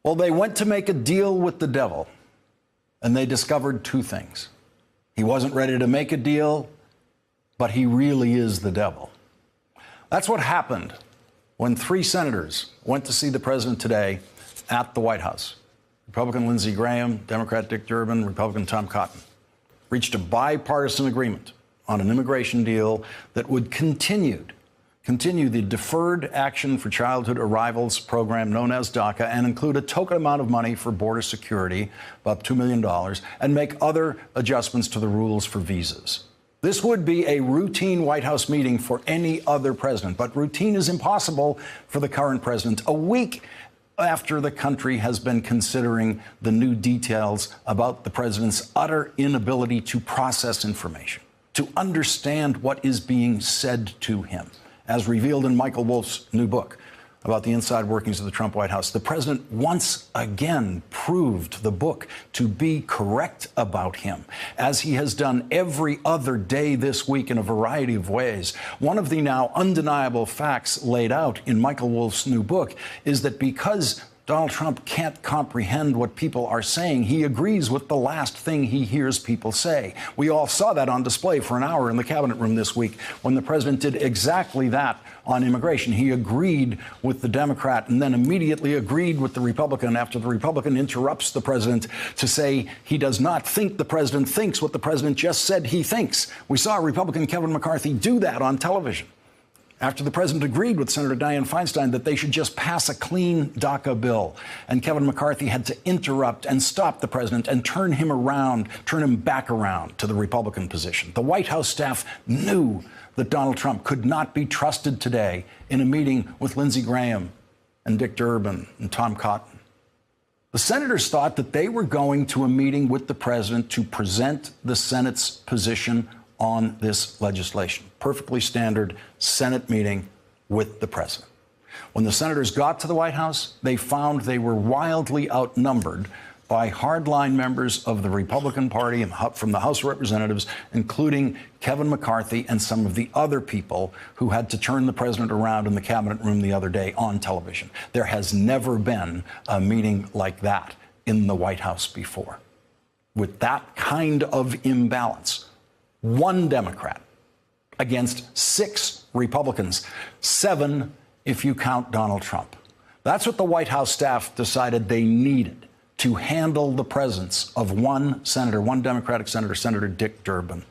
Well, they went to make a deal with the devil, and they discovered two things. He wasn't ready to make a deal, but he really is the devil. That's what happened when three senators went to see the president today at the White House. Republican Lindsey Graham, Democrat Dick Durbin, Republican Tom Cotton reached a bipartisan agreement on an immigration deal that would continue the Deferred Action for Childhood Arrivals program known as DACA and include a token amount of money for border security, about $2 million, and make other adjustments to the rules for visas. This would be a routine White House meeting for any other president, but routine is impossible for the current president. A week after the country has been considering the new details about the president's utter inability to process information, to understand what is being said to him, as revealed in Michael Wolff's new book about the inside workings of the Trump White House. The president once again proved the book to be correct about him, as he has done every other day this week in a variety of ways. One of the now undeniable facts laid out in Michael Wolff's new book is that because Donald Trump can't comprehend what people are saying, he agrees with the last thing he hears people say. We all saw that on display for an hour in the cabinet room this week when the president did exactly that on immigration. He agreed with the Democrat and then immediately agreed with the Republican after the Republican interrupts the president to say he does not think the president thinks what the president just said he thinks. We saw Republican Kevin McCarthy do that on television after the president agreed with Senator Dianne Feinstein that they should just pass a clean DACA bill. And Kevin McCarthy had to interrupt and stop the president and turn him back around to the Republican position. The White House staff knew that Donald Trump could not be trusted today in a meeting with Lindsey Graham and Dick Durbin and Tom Cotton. The senators thought that they were going to a meeting with the president to present the Senate's position on this legislation. Perfectly standard Senate meeting with the president. When the senators got to the White House, they found they were wildly outnumbered by hardline members of the Republican Party from the House of Representatives, including Kevin McCarthy and some of the other people who had to turn the president around in the cabinet room the other day on television. There has never been a meeting like that in the White House before. With that kind of imbalance, one Democrat against 6 Republicans, 7 if you count Donald Trump. That's what the White House staff decided they needed to handle the presence of one senator, one Democratic senator, Senator Dick Durbin.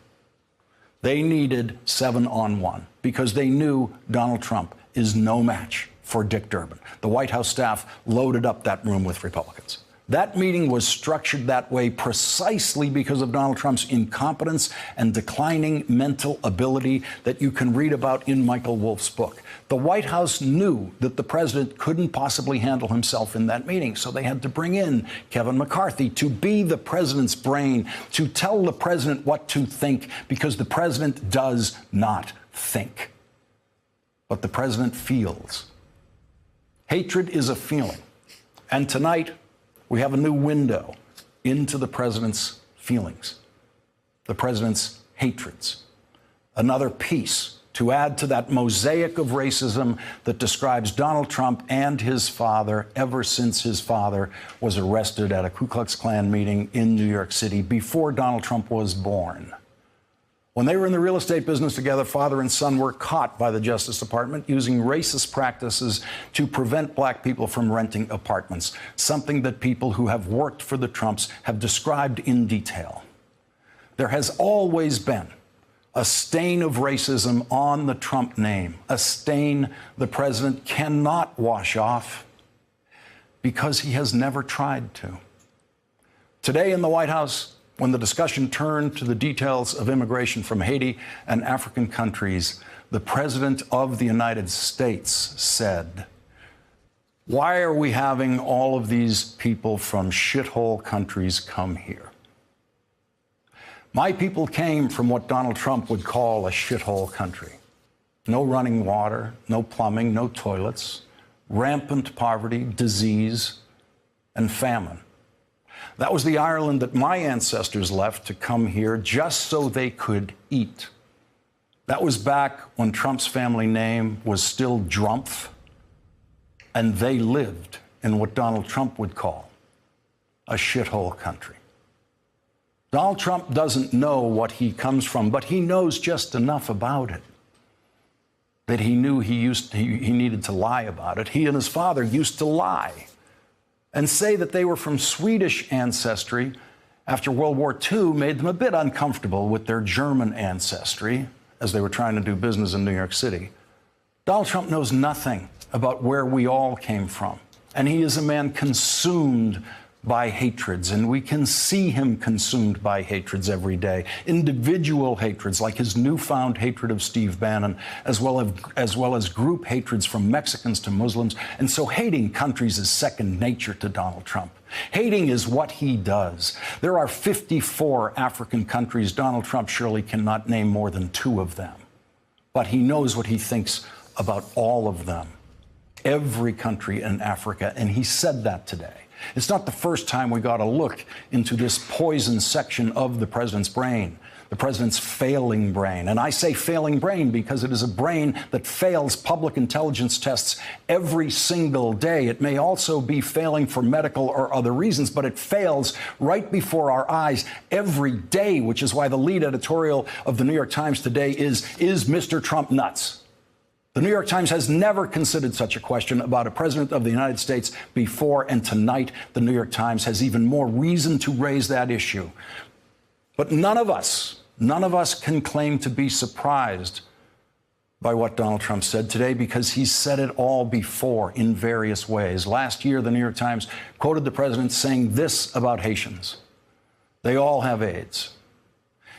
They needed 7 on 1 because they knew Donald Trump is no match for Dick Durbin. The White House staff loaded up that room with Republicans. That meeting was structured that way precisely because of Donald Trump's incompetence and declining mental ability that you can read about in Michael Wolff's book. The White House knew that the president couldn't possibly handle himself in that meeting, so they had to bring in Kevin McCarthy to be the president's brain, to tell the president what to think, because the president does not think. But the president feels. Hatred is a feeling. And tonight, we have a new window into the president's feelings, the president's hatreds. Another piece to add to that mosaic of racism that describes Donald Trump and his father ever since his father was arrested at a Ku Klux Klan meeting in New York City before Donald Trump was born. When they were in the real estate business together, father and son were caught by the Justice Department using racist practices to prevent black people from renting apartments, something that people who have worked for the Trumps have described in detail. There has always been a stain of racism on the Trump name, a stain the president cannot wash off because he has never tried to. Today in the White House, when the discussion turned to the details of immigration from Haiti and African countries, the President of the United States said, "Why are we having all of these people from shithole countries come here? My people came from what Donald Trump would call a shithole country. No running water, no plumbing, no toilets, rampant poverty, disease, and famine. That was the Ireland that my ancestors left to come here just so they could eat. That was back when Trump's family name was still Drumpf, and they lived in what Donald Trump would call a shithole country. Donald Trump doesn't know what he comes from, but he knows just enough about it that he knew he needed to lie about it. He and his father used to lie and say that they were from Swedish ancestry after World War II made them a bit uncomfortable with their German ancestry as they were trying to do business in New York City. Donald Trump knows nothing about where we all came from, and he is a man consumed by hatreds, and we can see him consumed by hatreds every day. Individual hatreds, like his newfound hatred of Steve Bannon, as well as group hatreds from Mexicans to Muslims. And so hating countries is second nature to Donald Trump. Hating is what he does. There are 54 African countries. Donald Trump surely cannot name more than 2 of them. But he knows what he thinks about all of them, every country in Africa, and he said that today. It's not the first time we got a look into this poison section of the president's brain, the president's failing brain. And I say failing brain because it is a brain that fails public intelligence tests every single day. It may also be failing for medical or other reasons, but it fails right before our eyes every day, which is why the lead editorial of the New York Times today is Mr. Trump nuts? The New York Times has never considered such a question about a president of the United States before, and tonight the New York Times has even more reason to raise that issue. But none of us can claim to be surprised by what Donald Trump said today, because he's said it all before in various ways. Last year, the New York Times quoted the president saying this about Haitians: they all have AIDS.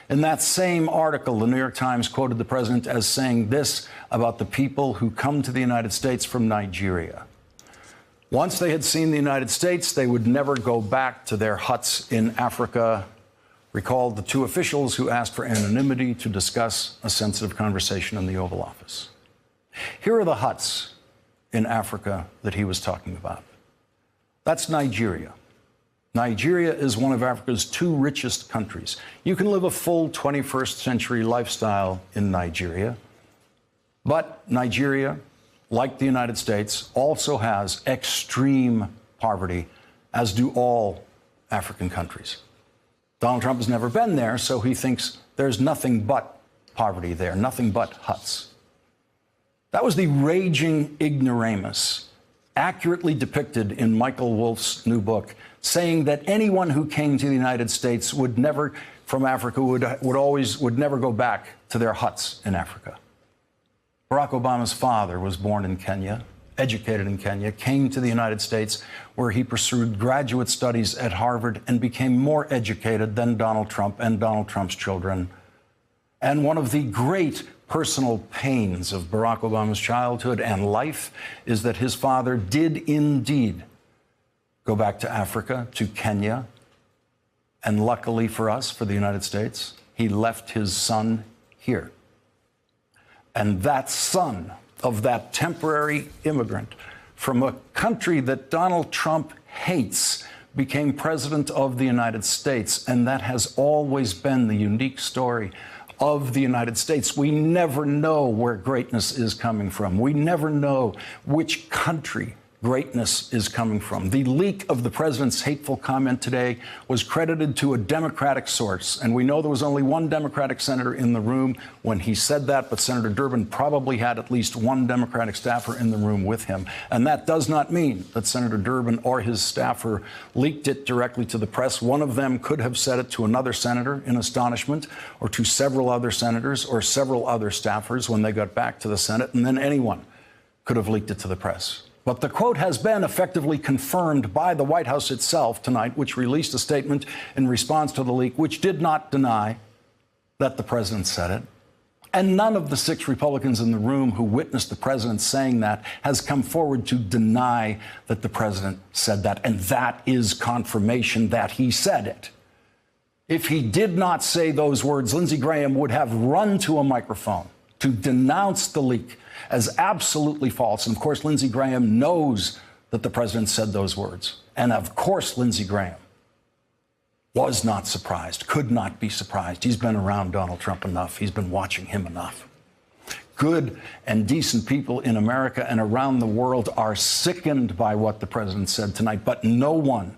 In that same article, the New York Times quoted the president as saying this about the people who come to the United States from Nigeria: once they had seen the United States, they would never go back to their huts in Africa, recalled the 2 officials who asked for anonymity to discuss a sensitive conversation in the Oval Office. Here are the huts in Africa that he was talking about. That's Nigeria. Nigeria is one of Africa's 2 richest countries. You can live a full 21st century lifestyle in Nigeria. But Nigeria, like the United States, also has extreme poverty, as do all African countries. Donald Trump has never been there, so he thinks there's nothing but poverty there, nothing but huts. That was the raging ignoramus, accurately depicted in Michael Wolff's new book, saying that anyone who came to the United States would never, from Africa, would never go back to their huts in Africa. Barack Obama's father was born in Kenya, educated in Kenya, came to the United States, where he pursued graduate studies at Harvard and became more educated than Donald Trump and Donald Trump's children. And one of the great personal pains of Barack Obama's childhood and life is that his father did indeed go back to Africa, to Kenya, and luckily for us, for the United States, he left his son here. And that son of that temporary immigrant from a country that Donald Trump hates became president of the United States, and that has always been the unique story of the United States. We never know where greatness is coming from. We never know which country greatness is coming from. The leak of the president's hateful comment today was credited to a Democratic source, and we know there was only 1 Democratic senator in the room when he said that, but Senator Durbin probably had at least 1 Democratic staffer in the room with him. And that does not mean that Senator Durbin or his staffer leaked it directly to the press. One of them could have said it to another senator in astonishment, or to several other senators or several other staffers when they got back to the Senate, and then anyone could have leaked it to the press. But the quote has been effectively confirmed by the White House itself tonight, which released a statement in response to the leak, which did not deny that the president said it. And none of the 6 Republicans in the room who witnessed the president saying that has come forward to deny that the president said that. And that is confirmation that he said it. If he did not say those words, Lindsey Graham would have run to a microphone to denounce the leak as absolutely false. And of course, Lindsey Graham knows that the president said those words. And of course, Lindsey Graham was not surprised, could not be surprised. He's been around Donald Trump enough. He's been watching him enough. good and decent people in America and around the world are sickened by what the president said tonight, but no one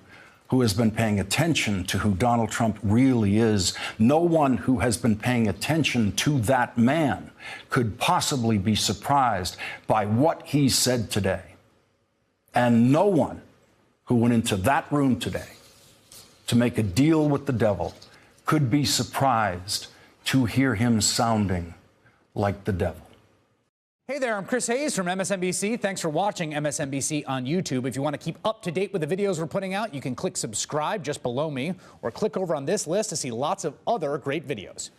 who has been paying attention to who Donald Trump really is, no one who has been paying attention to that man could possibly be surprised by what he said today. And no one who went into that room today to make a deal with the devil could be surprised to hear him sounding like the devil. Hey there, I'm Chris Hayes from MSNBC. Thanks for watching MSNBC on YouTube. If you want to keep up to date with the videos we're putting out, you can click subscribe just below me or click over on this list to see lots of other great videos.